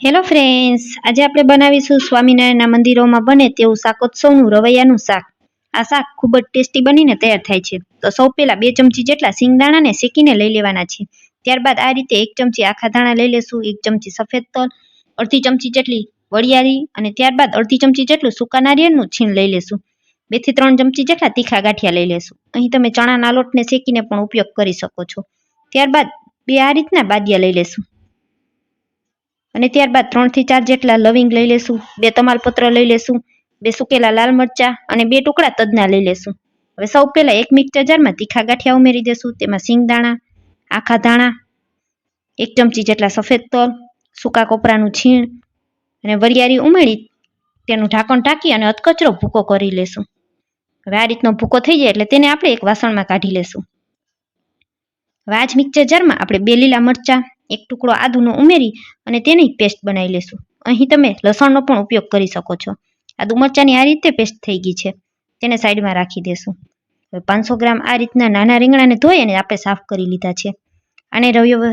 Hello friends, આજે આપણે બનાવીશું સ્વામિનારાયણના મંદિરોમાં બને તેવું શાકોત્સવનું રવૈયાનું શાક. આ શાક ખૂબ જ ટેસ્ટી બનીને તૈયાર થાય છે. તો સૌ પહેલા 2 ચમચી જેટલા સિંગદાણાને શેકીને લઈ લેવાના છે. ત્યારબાદ આ રીતે 1 ચમચી આખા ધાણા લઈ લેશું, 1 ચમચી સફેદ તલ, અડધી ચમચી જેટલી વરિયાળી અને ત્યારબાદ અડધી ચમચી જેટલું સૂકા નારિયેળનું છીણ લઈ લેશું. 2 થી 3 ચમચી જેટલા તીખા ગાંઠિયા લઈ લેશું. અહીં તમે ચણાના લોટને શેકીને પણ ઉપયોગ કરી શકો છો. ત્યારબાદ 2 આ રીતના બાદિયા લઈ લેશું અને ત્યારબાદ 3 થી 4 જેટલા લવિંગ લઈ લેશું, 2 તમાલપત્ર લઈ લેશું, 2 સુકેલા લાલ મરચા અને 2 ટુકડા તજના લઈ લેશું. હવે સૌ પહેલા એક મિક્સર જારમાં તીખા ગાંઠિયા ઉમેરી દેશું. તેમાં સિંગદાણા, આખા ધાણા, 1 ચમચી જેટલા સફેદ તલ, સૂકા કોપરાનું છીણ અને વરિયાળી ઉમેરી તેનું ઢાંકણ ઢાંકી અને અધકચરો ભૂકો કરી લેશું. હવે આ રીતનો ભૂકો થઈ જાય એટલે તેને આપણે એક વાસણમાં કાઢી લેશું. હવે આ જ મિક્સર જારમાં આપણે 2 લીલા મરચા, 1 ટુકડો આદુનો ઉમેરી અને તેની પેસ્ટ બનાવી લેશું. અહીં તમે લસણનો પણ ઉપયોગ કરી શકો છો. આદુ મરચાની આ રીતે પેસ્ટ થઈ ગઈ છે, તેને સાઈડમાં રાખી દેશું. હવે 500 ગ્રામ આ રીતના નાના રીંગણાને ધોઈ અને આપણે સાફ કરી લીધા છે. આને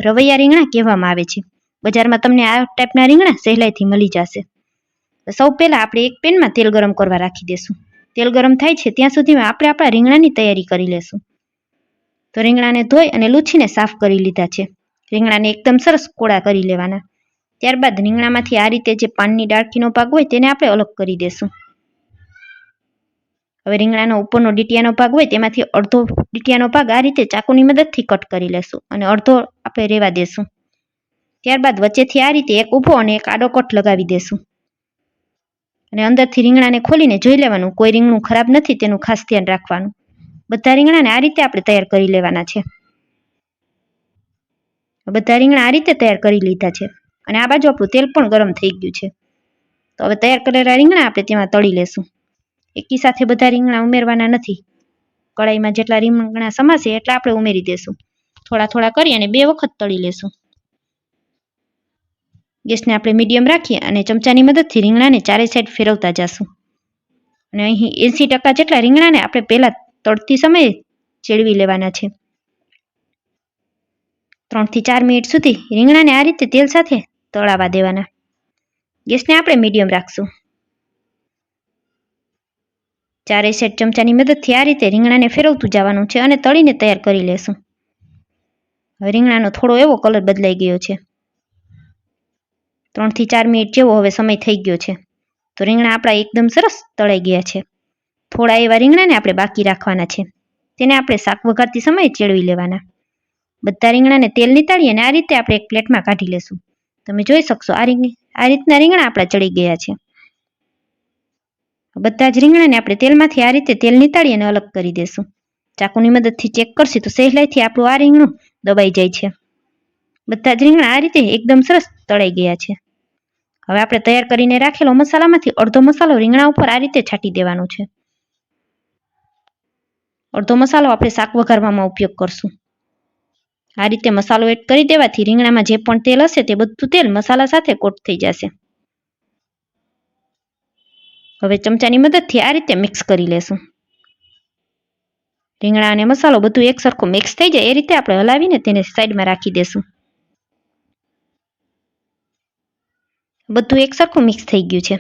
રવૈયા રીંગણા કહેવામાં આવે છે. બજારમાં તમને આ ટાઈપના રીંગણા સહેલાઈથી મળી જશે. સૌ પહેલા આપણે એક પેનમાં તેલ ગરમ કરવા રાખી દેશું. તેલ ગરમ થાય છે ત્યાં સુધીમાં આપણે આપણા રીંગણાની તૈયારી કરી લેશું. તો રીંગણાને ધોઈ અને લૂછીને સાફ કરી લીધા છે. રીંગણાને એકદમ સરસ કોળા કરી લેવાના. ત્યારબાદ રીંગણામાંથી આ રીતે જે પાનની ડાળખીનો ભાગ હોય તેને આપણે અલગ કરી દેશું. હવે રીંગણાનો ઉપરનો ડીટીયાનો ભાગ હોય તેમાંથી અડધો ડીટીયાનો ભાગ આ રીતે ચાકુની મદદથી કટ કરી લેશું અને અડધો આપણે રહેવા દેશું. ત્યારબાદ વચ્ચેથી આ રીતે એક ઊભો અને એક આડો કટ લગાવી દેશું અને અંદરથી રીંગણાને ખોલીને જોઈ લેવાનું, કોઈ રીંગણું ખરાબ નથી તેનું ખાસ ધ્યાન રાખવાનું. બધા રીંગણાને આ રીતે આપણે તૈયાર કરી લેવાના છે. બધા રીંગણા આ રીતે તૈયાર કરી લીધા છે અને આ બાજુ આપણું તેલ પણ ગરમ થઈ ગયું છે. તો હવે તૈયાર કરેલા રીંગણા આપણે તેમાં તળી લેશું. એકી સાથે બધા રીંગણા ઉમેરવાના નથી. કડાઈમાં જેટલા રીંગણા સમાશે એટલા આપણે ઉમેરી દેશું. થોડા થોડા કરી અને 2 વખત તળી લેશું. ગેસને આપણે મીડિયમ રાખી અને ચમચાની મદદથી રીંગણાને ચારે સાઈડ ફેરવતા જશું. અને અહીં 80% જેટલા રીંગણાને આપણે પહેલા તળતી સમયે ચેડવી લેવાના છે. 3 થી 4 મિનિટ સુધી રીંગણાને આ રીતે તેલ સાથે તળાવા દેવાના. ગેસને આપણે મીડિયમ રાખશું. ચારે સાઈડ ચમચાની મદદથી આ રીતે રીંગણાને ફેરવતું જવાનું છે અને તળીને તૈયાર કરી લેશું. હવે રીંગણાનો થોડો એવો કલર બદલાઈ ગયો છે. 3 થી 4 મિનિટ જેવો હવે સમય થઈ ગયો છે. તો રીંગણા આપણા એકદમ સરસ તળાઈ ગયા છે. થોડા એવા રીંગણાને આપણે બાકી રાખવાના છે. તેને આપણે શાક વઘારતી સમયે ચેડવી લેવાના. બધા રીંગણાને તેલ નીતાળી અને આ રીતે આપણે એક પ્લેટમાં કાઢી લેશું. તમે જોઈ શકશો આ રીતના રીંગણા આપણા ચડી ગયા છે. બધા જ રીંગણાને આપણે તેલમાંથી આ રીતે તેલ નીતાળી અને અલગ કરી દેશું. ચાકુની મદદથી ચેક કરશું તો સહેલાઈથી આપણું આ રીંગણું દબાઈ જાય છે. બધા જ રીંગણા આ રીતે એકદમ સરસ તળાઈ ગયા છે. હવે આપણે તૈયાર કરીને રાખેલો મસાલામાંથી અડધો મસાલો રીંગણા ઉપર આ રીતે છાંટી દેવાનો છે. અડધો મસાલો આપણે શાક વઘારવામાં ઉપયોગ કરશું. આ રીતે મસાલો એડ કરી દેવાથી રીંગણામાં જે પણ તેલ હશે તે બધું તેલ મસાલા સાથે કોટ થઈ જશે. હવે ચમચાની મદદથી આ રીતે મિક્સ કરી લેશું. રીંગણા અને મસાલો બધું એક સરખું મિક્સ થઈ જાય એ રીતે આપણે હલાવીને તેને સાઈડમાં રાખી દેશું. બધું એક સરખું મિક્સ થઈ ગયું છે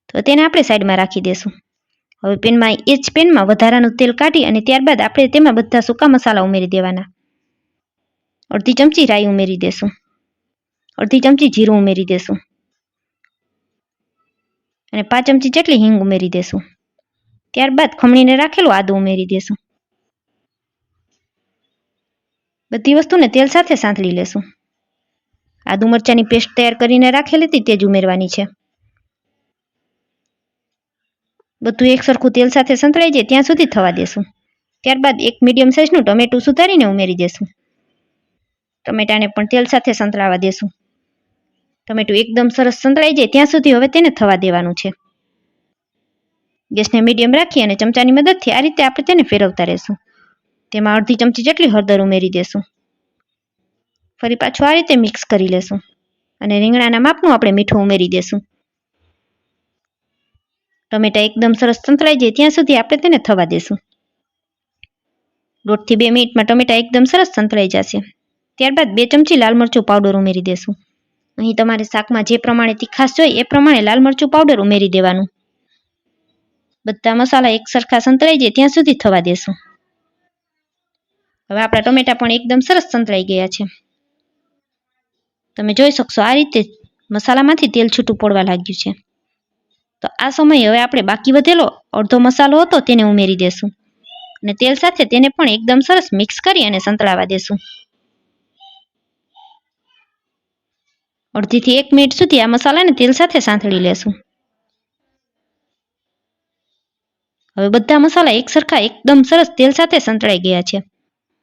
તો તેને આપણે સાઈડમાં રાખી દેશું. હવે પેનમાં એ જ પેનમાં વધારાનું તેલ કાઢી અને ત્યારબાદ આપણે તેમાં બધા સૂકા મસાલા ઉમેરી દેવાના. અડધી ચમચી રાઈ ઉમેરી દેશું, અડધી ચમચી જીરું ઉમેરી દેશું અને 5 ચમચી જેટલી હિંગ ઉમેરી દેશું. ત્યારબાદ ખમણીને રાખેલું આદું ઉમેરી દેશું. બધી વસ્તુને તેલ સાથે સાંતળી લેશું. આદુ મરચાની પેસ્ટ તૈયાર કરીને રાખેલી હતી તે જ ઉમેરવાની છે. બધું એક સરખું તેલ સાથે સંતળાઈ જાય ત્યાં સુધી થવા દેશું. ત્યારબાદ એક મીડિયમ સાઇઝનું ટમેટું સુધારીને ઉમેરી દેશું. ટમેટાને પણ તેલ સાથે સંતળાવા દેશું. ટમેટું એકદમ સરસ સંતળાઈ જાય ત્યાં સુધી હવે તેને થવા દેવાનું છે. ગેસને મીડિયમ રાખી અને ચમચાની મદદથી આ રીતે આપણે તેને ફેરવતા રહેશું. તેમાં અડધી ચમચી જેટલી હળદર ઉમેરી દેશું. ફરી પાછું આ રીતે મિક્સ કરી લેશું અને રીંગણાના માપનું આપણે મીઠું ઉમેરી દેશું. ટમેટા એકદમ સરસ સંતળાઈ જાય ત્યાં સુધી આપણે તેને થવા દેશું. 1.5 થી 2 મિનિટમાં ટમેટા એકદમ સરસ સંતળાઈ જશે. ત્યારબાદ 2 ચમચી લાલ મરચું પાવડર ઉમેરી દેશું. અહીં તમારે શાકમાં જે પ્રમાણે તીખાશ જોઈએ એ પ્રમાણે લાલ મરચું પાવડર ઉમેરી દેવાનું. બધા મસાલા એક સરખા સંતળાઈ જાય ત્યાં સુધી થવા દેશું. હવે આપણા ટમેટા પણ એકદમ સરસ સંતળાઈ ગયા છે. તમે જોઈ શકશો આ રીતે મસાલામાંથી તેલ છૂટું પડવા લાગ્યું છે. તો આ સમયે હવે આપણે બાકી વધેલો અડધો મસાલો હતો તેને ઉમેરી દેશું અને તેલ સાથે તેને પણ એકદમ સરસ મિક્સ કરી અને સંતળાવા દેશું. 1.5 થી 1 મિનિટ સુધી આ મસાલાને તેલ સાથે સાંતળી લેશું. હવે બધા મસાલા એક સરખા એકદમ સરસ તેલ સાથે સંતળાઈ ગયા છે.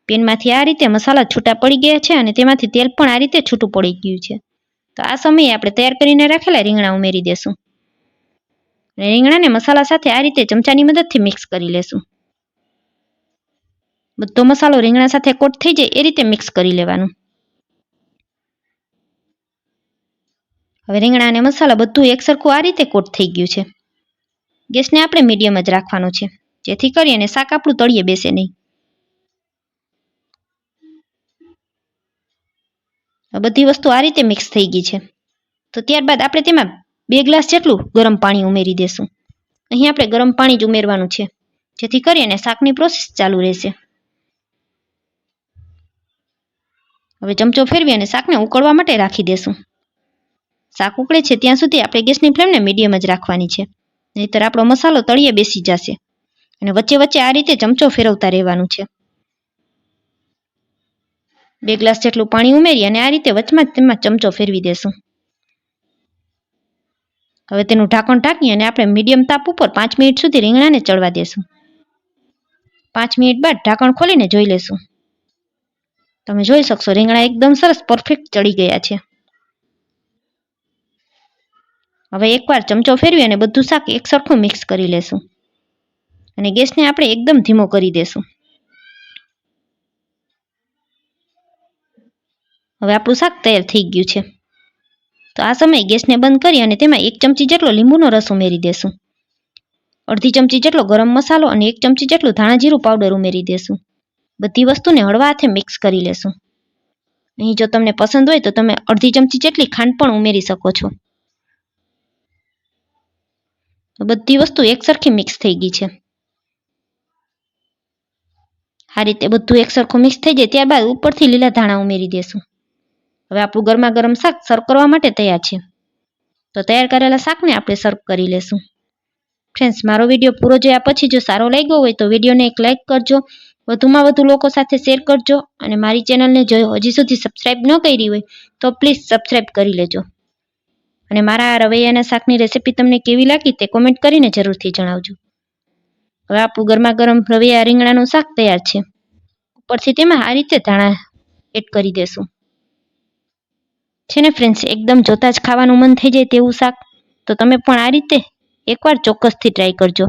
પેનમાંથી આ રીતે મસાલા છૂટા પડી ગયા છે અને તેમાંથી તેલ પણ આ રીતે છૂટું પડી ગયું છે. તો આ સમયે આપણે તૈયાર કરીને રાખેલા રીંગણા ઉમેરી દેશું. અને રીંગણાને મસાલા સાથે આ રીતે ચમચાની મદદથી મિક્સ કરી લેશું. બધો મસાલો રીંગણા સાથે કોટ થઈ જાય એ રીતે મિક્સ કરી લેવાનું. હવે રીંગણા અને મસાલા બધું એકસરખું આ રીતે કોટ થઈ ગયું છે. ગેસને આપણે મીડિયમ જ રાખવાનો છે જેથી કરીને શાક આપણું તળિયે બેસે નહીં. બધી વસ્તુ આ રીતે મિક્સ થઈ ગઈ છે. તો ત્યારબાદ આપણે તેમાં 2 ગ્લાસ જેટલું ગરમ પાણી ઉમેરી દેશું. અહીં આપણે ગરમ પાણી જ ઉમેરવાનું છે જેથી કરીને શાકની પ્રોસેસ ચાલુ રહેશે. હવે ચમચો ફેરવી અને શાકને ઉકળવા માટે રાખી દેશું. શાક ઉકળે છે ત્યાં સુધી આપણે ગેસની ફ્લેમને મીડિયમ જ રાખવાની છે, નહીંતર આપણો મસાલો તળિયે બેસી જશે. અને વચ્ચે વચ્ચે આ રીતે ચમચો ફેરવતા રહેવાનું છે. 2 ગ્લાસ જેટલું પાણી ઉમેરી અને આ રીતે વચમાં તેમાં ચમચો ફેરવી દેશું. હવે તેનું ઢાંકણ ઢાંકી અને આપણે મીડિયમ તાપ ઉપર 5 મિનિટ સુધી રીંગણાને ચડવા દેશું. 5 મિનિટ બાદ ઢાંકણ ખોલીને જોઈ લેશું. તમે જોઈ શકશો રીંગણા એકદમ સરસ પરફેક્ટ ચડી ગયા છે. હવે એકવાર ચમચો ફેરવી અને બધું શાક એકસરખું મિક્સ કરી લેશું અને ગેસને આપણે એકદમ ધીમો કરી દેશું. હવે આપણું શાક તૈયાર થઈ ગયું છે. તો આ સમયે ગેસને બંધ કરી અને તેમાં 1 ચમચી જેટલો લીંબુનો રસ ઉમેરી દેશું. 1/2 ચમચી જેટલો ગરમ મસાલો અને 1 ચમચી જેટલું ધાણા જીરું પાવડર ઉમેરી દેશું. બધી વસ્તુને હળવા હાથે મિક્સ કરી લેશું. અહીં જો તમને પસંદ હોય તો તમે 1/2 ચમચી જેટલી ખાંડ પણ ઉમેરી શકો છો. બધી વસ્તુ એકસરખી મિક્સ થઈ ગઈ છે. આ રીતે બધું એકસરખું મિક્સ થઈ જાય ત્યારબાદ ઉપરથી લીલા ધાણા ઉમેરી દેશું. હવે આપણું ગરમા ગરમ શાક સર્વ કરવા માટે તૈયાર છે. તો તૈયાર કરેલા શાકને આપણે સર્વ કરી લેશું. ફ્રેન્ડ્સ, મારો વિડીયો પૂરો જોયા પછી જો સારો લાગ્યો હોય તો વિડીયોને એક લાઇક કરજો, વધુમાં વધુ લોકો સાથે શેર કરજો અને મારી ચેનલને જો હજી સુધી સબસ્ક્રાઈબ ન કરી હોય તો પ્લીઝ સબસ્ક્રાઈબ કરી લેજો. અને મારા આ રવૈયાના શાકની રેસીપી તમને કેવી લાગી તે કોમેન્ટ કરીને જરૂરથી જણાવજો. હવે આપણું ગરમા ગરમ રવૈયા રીંગણાનું શાક તૈયાર છે. ઉપરથી તેમાં આ રીતે ધાણા એડ કરી દેશું. છે ને ફ્રેન્ડ્સ, એકદમ જોતા જ ખાવાનું મન થઈ જાય તેવું શાક. તો તમે પણ આ રીતે એકવાર ચોક્કસથી ટ્રાય કરજો.